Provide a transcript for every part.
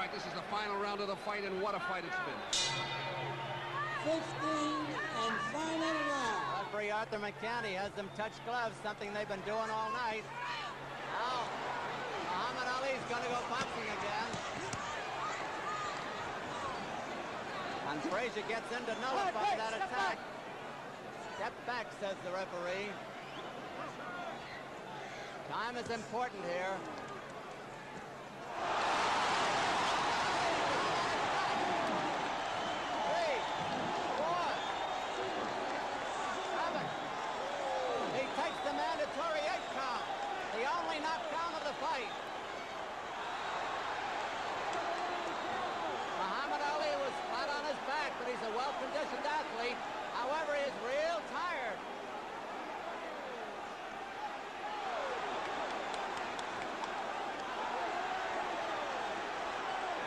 right, this is the final round of the fight, and what a fight it's been. 15 and final round. Referee Arthur McCanty has them touch gloves, something they've been doing all night. Now, Muhammad Ali's going to go boxing again. And Frazier gets in to nullify that attack. Step back, says the referee. Time is important here. 3, 4, 7. He takes the mandatory 8 count, the only knockdown of the fight. Muhammad Ali was flat on his back, but he's a well-conditioned athlete. However, he's real tired.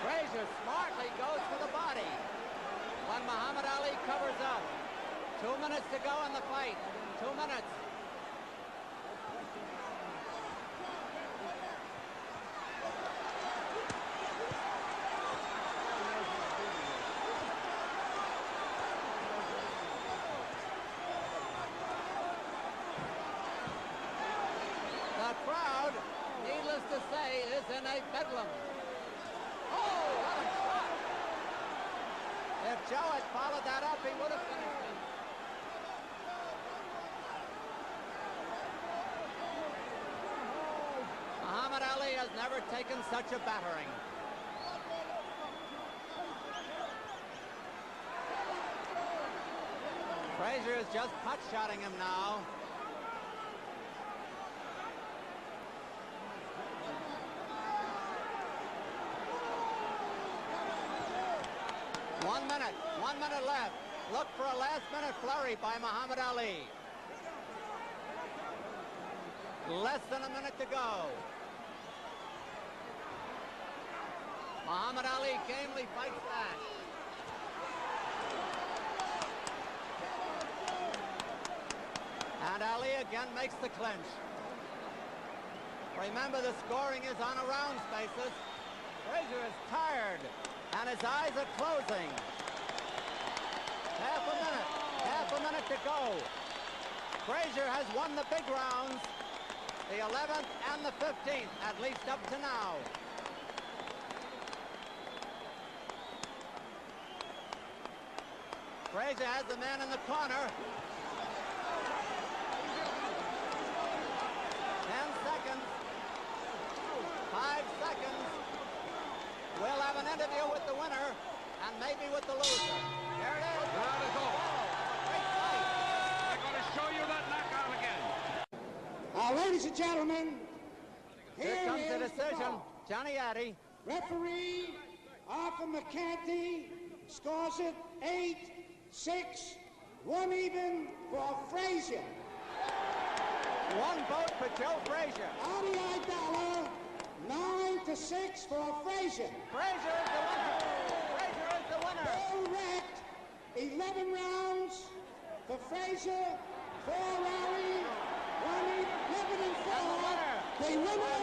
Frazier smartly goes for the body when Muhammad Ali covers up. 2 minutes to go in the fight. 2 minutes. The crowd, needless to say, is in a bedlam. Oh, what a shot! If Joe had followed that up, he would have finished him. Muhammad Ali has never taken such a battering. Frazier is just pot-shotting him now. One minute left. Look for a last-minute flurry by Muhammad Ali. Less than a minute to go. Muhammad Ali gamely fights back. And Ali again makes the clinch. Remember, the scoring is on a rounds basis. Frazier is tired, and his eyes are closing. Half a minute to go. Frazier has won the big rounds, the 11th and the 15th, at least up to now. Frazier has the man in the corner. 10 seconds. 5 seconds. We'll have an interview with the winner and maybe with the loser. There it is. That is all. Great fight. They're going to show you that knockout again. Ladies and gentlemen, Here comes the is decision. ball. Johnny Addy. Referee Arthur McCanty scores it 8-6, 1 even for Frazier. 1 vote for Joe Frazier. Adi Idala, 9-6 for Frazier. Frazier is the winner. Frazier is the winner. All wrapped, 11 rounds for Frazier, 4 Ally, 11 and 4. The winner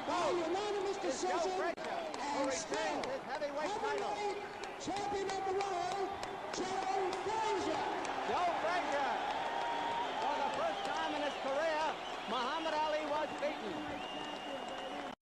by unanimous decision and still heavyweight champion of the world, Joe Frazier. Joe Frazier. For the first time in his career, Muhammad Ali was beaten.